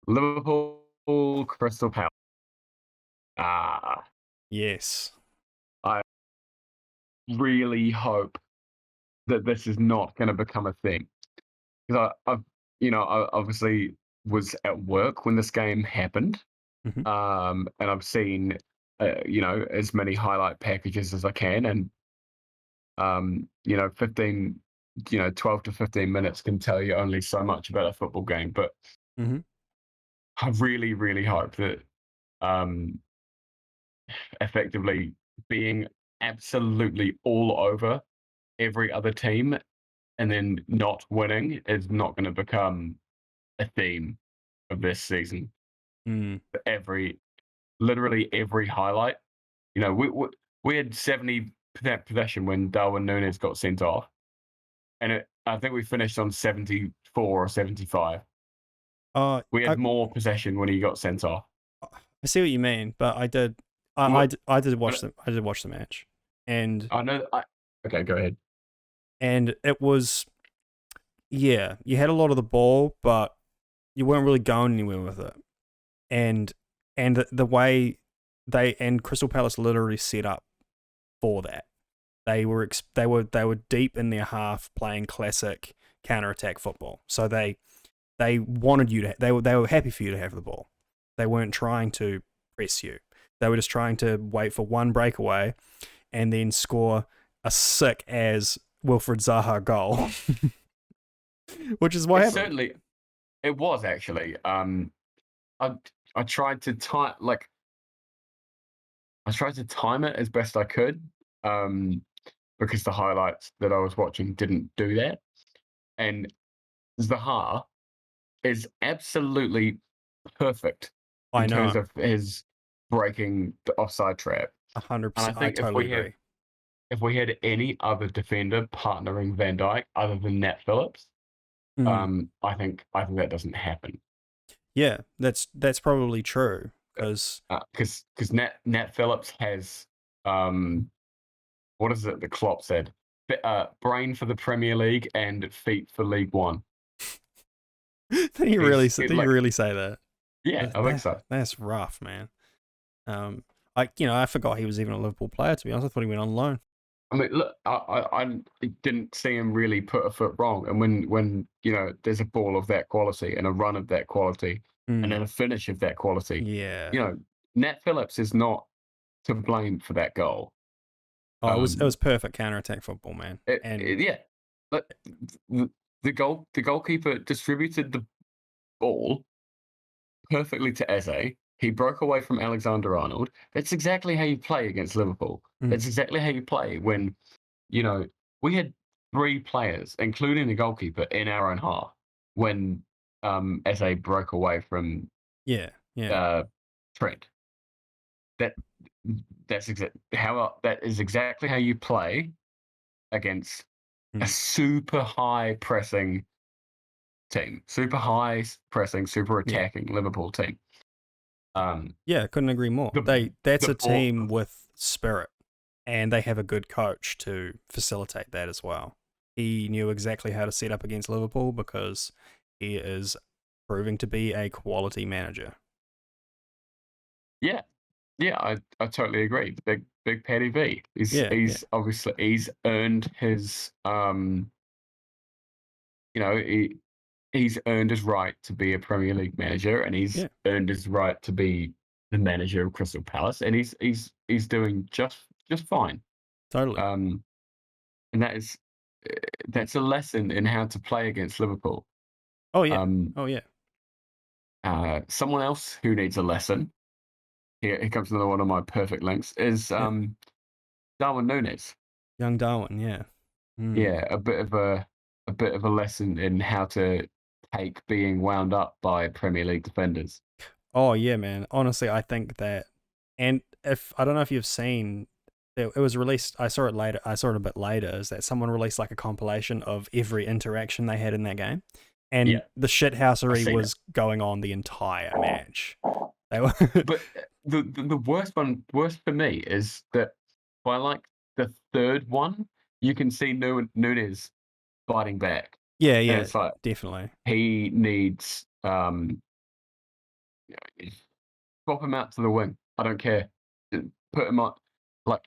Liverpool, Crystal Palace. Ah, Yes. I really hope that this is not going to become a thing because I obviously was at work when this game happened, Hmm. and I've seen as many highlight packages as I can, and 15, 12 to 15 minutes can tell you only so much about a football game, but Hmm. I really, really hope that um, effectively being absolutely all over every other team and then not winning is not going to become a theme of this season. Mm. Every Literally every highlight, we had 70% possession when Darwin Nunez got sent off, and I think we finished on 74 or 75. Uh, We I had more possession when he got sent off. I see what you mean, but I did. What? I did watch But the match, and I know. Okay, go ahead. it was, yeah, you had a lot of the ball, but you weren't really going anywhere with it. And the way Crystal Palace literally set up for that. They were deep in their half playing classic counter attack football. So they wanted you to they were happy for you to have the ball. They weren't trying to press you. They were just trying to wait for one breakaway and then score a sick as Wilfred Zaha goal, which is what It happened. certainly it was actually. I I tried to time like I tried to time it as best I could, um, because the highlights that I was watching didn't do that. And Zaha is absolutely perfect I in terms know, of his breaking the offside trap. And I 100%. I think totally agree. if we had any other defender partnering Van Dijk other than Nat Phillips, Mm. I think that doesn't happen. Yeah, that's probably true because Because Nat Phillips has what is it? The Klopp said, brain for the Premier League and feet for League One. did you Like, really say that? yeah, I think so. That's rough, man. I forgot he was even a Liverpool player. To be honest, I thought he went on loan. I mean, look, I didn't see him really put a foot wrong. And when there's a ball of that quality and a run of that quality and Mm. then a finish of that quality, Yeah. you know, Nat Phillips is not to blame for that goal. Oh, it was Um, perfect counter attack football, man. yeah, but the goalkeeper distributed the ball perfectly to Eze. He broke away from Alexander Arnold. That's exactly how you play against Liverpool. Mm. That's exactly how you play when you know, we had 3 players, including the goalkeeper, in our own half when, Eze broke away from, Yeah, yeah. uh, Trent. That that is exactly how you play against a Mm. super high pressing team, super high pressing, super Yeah, attacking Liverpool team. Um, yeah. Couldn't agree more. the That's the a ball team with spirit, and they have a good coach to facilitate that as well. He knew exactly how to set up against Liverpool because he is proving to be a quality manager. Yeah, yeah, I totally agree. Big Paddy V. Yeah, yeah, He's obviously he's earned his he's earned his right to be a Premier League manager, and he's yeah. earned his right to be the manager of Crystal Palace, and he's doing just fine. Totally. Um, and that's a lesson in how to play against Liverpool. Oh yeah. Um, Oh yeah. Someone else who needs a lesson. Here comes another one of my perfect links. Is Yeah. Darwin Nunez. Young Darwin. Yeah. Mm. Yeah, a bit of a lesson in how to take being wound up by Premier League defenders. Oh yeah, man. Honestly, I think that, and if I don't know if you've seen, it was released. I saw it later. I saw it a bit later. Is that someone released like a compilation of every interaction they had in that game, and Yeah, the I've shithousery seen it. was going on the entire match. They were, But the worst for me is that by like the third one, you can see Nunez fighting back, yeah, and yeah, it's like definitely. he needs swap him out to the wing. I don't care. Put him on. Like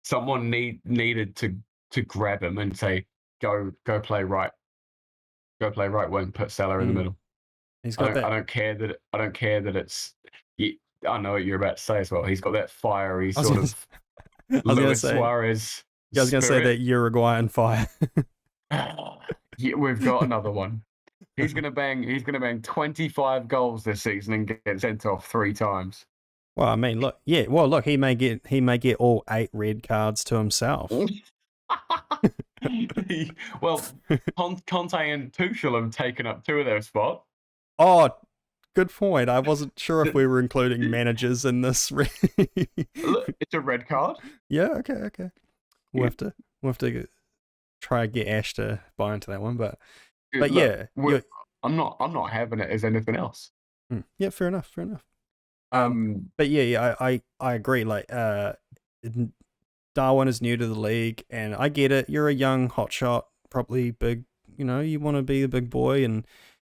someone needed to grab him and say, go play right, go play right wing. Put Salah in the middle. He's I got don't that. I don't care that it's. I know what you're about to say as well. He's got that fiery I was sort gonna, of I was gonna Luis say, Suarez yeah, I was gonna say that spirit. Uruguayan fire. Yeah, we've got another one. He's gonna bang 25 goals this season and get sent off 3 times. Well, I mean, look, yeah. Well, look, he may get all 8 red cards to himself. Well, Conte and Tuchel have taken up 2 of their spots. Oh, good point. I wasn't sure if we were including managers in this. Look, it's a red card. Yeah. Okay. We'll have to try and get Ash to buy into that one, but Look, yeah, I'm not having it as anything else. Yeah, fair enough. But yeah, I agree. Like, Darwin is new to the league, and I get it. You're a young hotshot, probably big. You want to be the big boy, and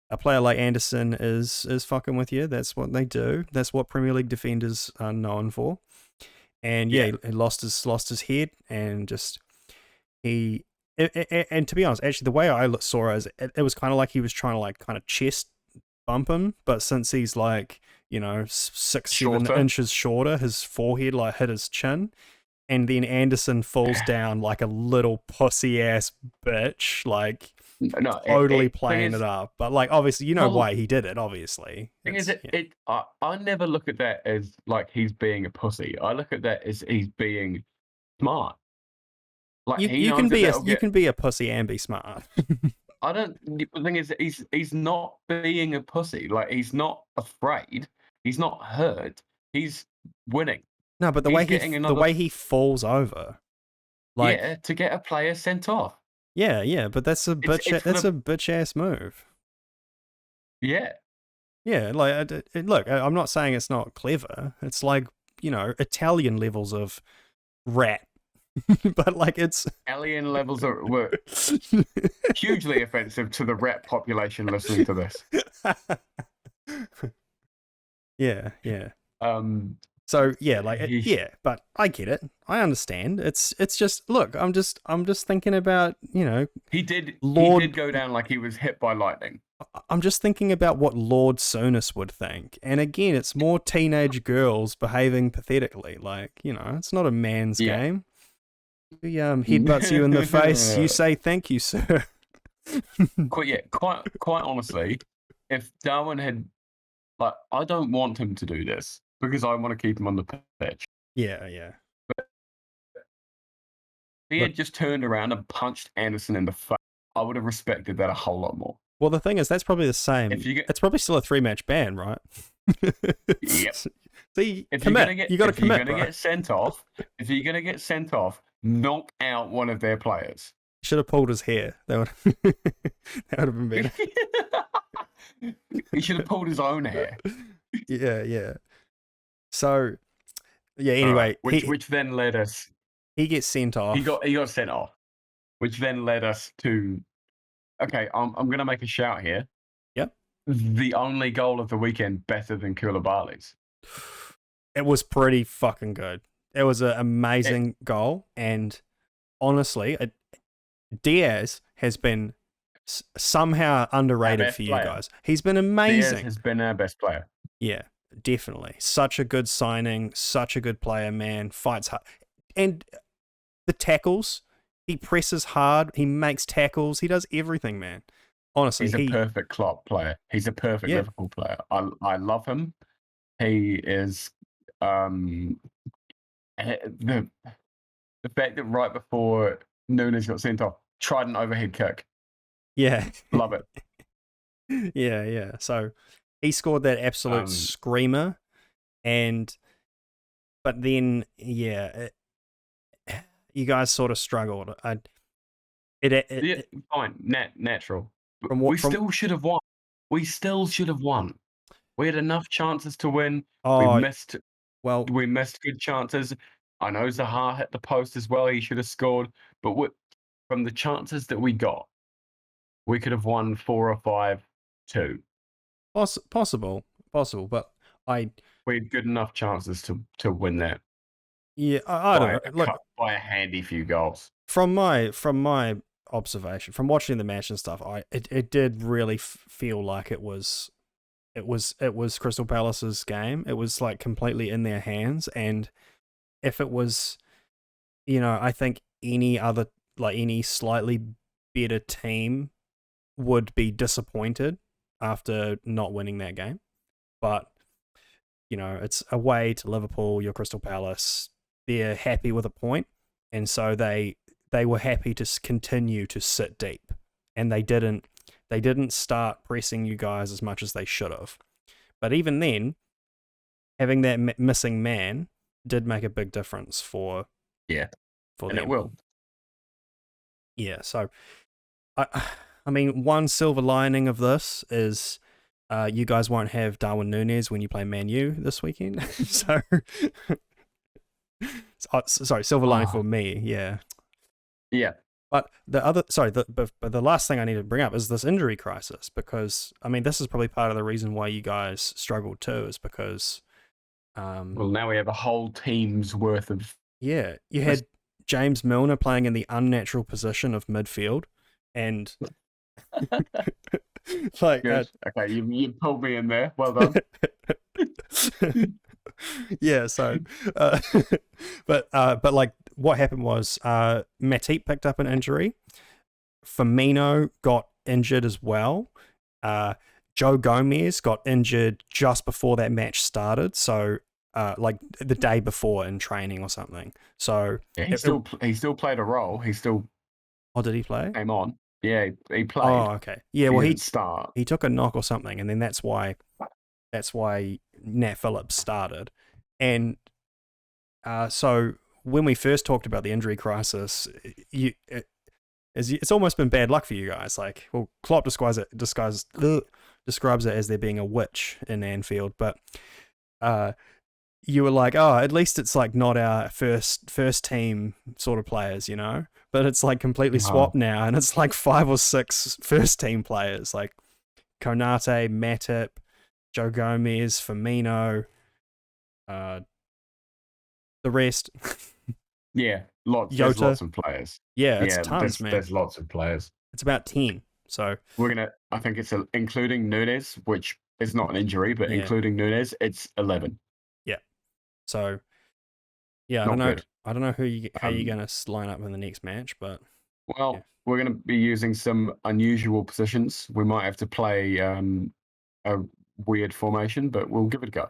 a player like Anderson is fucking with you. That's what they do. That's what Premier League defenders are known for. And yeah, he lost his head, and just and to be honest, actually, the way I saw it is it was kind of like he was trying to like kind of chest bump him, but since he's like 6-7 inches shorter, his forehead like hit his chin, and then Anderson falls down like a little pussy ass bitch, like totally playing it up. But like obviously, why he did it. Obviously, I never look at that as like he's being a pussy. I look at that as he's being smart. Like you can be a pussy and be smart. I don't. The thing is, he's not being a pussy. Like he's not afraid. He's not hurt. He's winning. No, but the way he falls over, like to get a player sent off. Yeah, but that's a bitch ass move. Yeah. Yeah, like look, I'm not saying it's not clever. It's like Italian levels of rat. But like it's alien levels were hugely offensive to the rat population listening to this. Yeah. So yeah, but I get it. I understand. It's just look. I'm just thinking about he did go down like he was hit by lightning. I'm just thinking about what Lord Souness would think, and again, it's more teenage girls behaving pathetically. Like it's not a man's game. He headbutts you in the face. You say thank you, sir. Quite honestly, if Darwin had, like, I don't want him to do this because I want to keep him on the pitch. Yeah. But if he had just turned around and punched Anderson in the face, I would have respected that a whole lot more. Well, the thing is, that's probably the same. It's probably still a 3-match ban, right? Yep. See, you got to commit. If you're going to get sent off, knock out one of their players. Should have pulled his hair. That would have been better. He should have pulled his own hair. Yeah. So, yeah. Anyway, which then led us. He gets sent off. He got sent off, which then led us to. Okay, I'm going to make a shout here. Yep. The only goal of the weekend better than Koulibaly's. It was pretty fucking good. It was an amazing goal, and honestly, Diaz has been somehow underrated for you guys. He's been amazing. Diaz has been our best player. Yeah, definitely. Such a good signing, such a good player, man. Fights hard. And the tackles, he presses hard, he makes tackles, he does everything, man. Honestly, he's a perfect Klopp player. He's a perfect Liverpool player. I love him. He is the fact that right before Nunez got sent off, tried an overhead kick. Yeah. Love it. Yeah. So he scored that absolute screamer, but then you guys sort of struggled. Fine, natural. We still should have won. We had enough chances to win. We missed good chances. I know Zaha hit the post as well. He should have scored. But from the chances that we got, we could have won 4 or 5-2. Possible. possible. But I We had good enough chances to win that I don't know. Like by a handy few goals. from my observation, from watching the match and stuff, it did really feel like it was Crystal Palace's game. It was like completely in their hands, and if it was, I think any slightly better team would be disappointed after not winning that game. But it's away to Liverpool, your Crystal Palace. They're happy with a point, and so they were happy to continue to sit deep, and they didn't start pressing you guys as much as they should have. But even then, having that missing man did make a big difference for them. It will. Yeah, so I mean, one silver lining of this is you guys won't have Darwin Nunez when you play Man U this weekend. So, sorry, silver lining for me, yeah. Yeah. But the last thing I need to bring up is this injury crisis, because I mean, this is probably part of the reason why you guys struggled too, is because well, now we have a whole team's worth of you had James Milner playing in the unnatural position of midfield, and like okay, you pulled me in there. Well done. Yeah, so but like what happened was Matip picked up an injury. Firmino got injured as well. Joe Gomez got injured just before that match started, so like the day before in training or something. So yeah, he still played a role. He still did he play? Came on. Yeah, he played. Oh, okay. Yeah, well, he took a knock or something, and then that's why Nat Phillips started. And so when we first talked about the injury crisis, it's almost been bad luck for you guys. Like, well, Klopp describes it as there being a witch in Anfield, but you were like, oh, at least it's like not our first team sort of players, but it's like completely swapped now, and it's like 5 or 6 first team players, like Konate, Matip, Joe Gomez, Firmino, the rest. Yeah, there's lots of players. Yeah, it's tons, man. There's lots of players. It's about 10. So I think it's including Nunez, which is not an injury, but including Nunez, it's 11. Yeah. So yeah, I don't know how you're going to line up in the next match, but we're going to be using some unusual positions. We might have to play a weird formation, but we'll give it a go.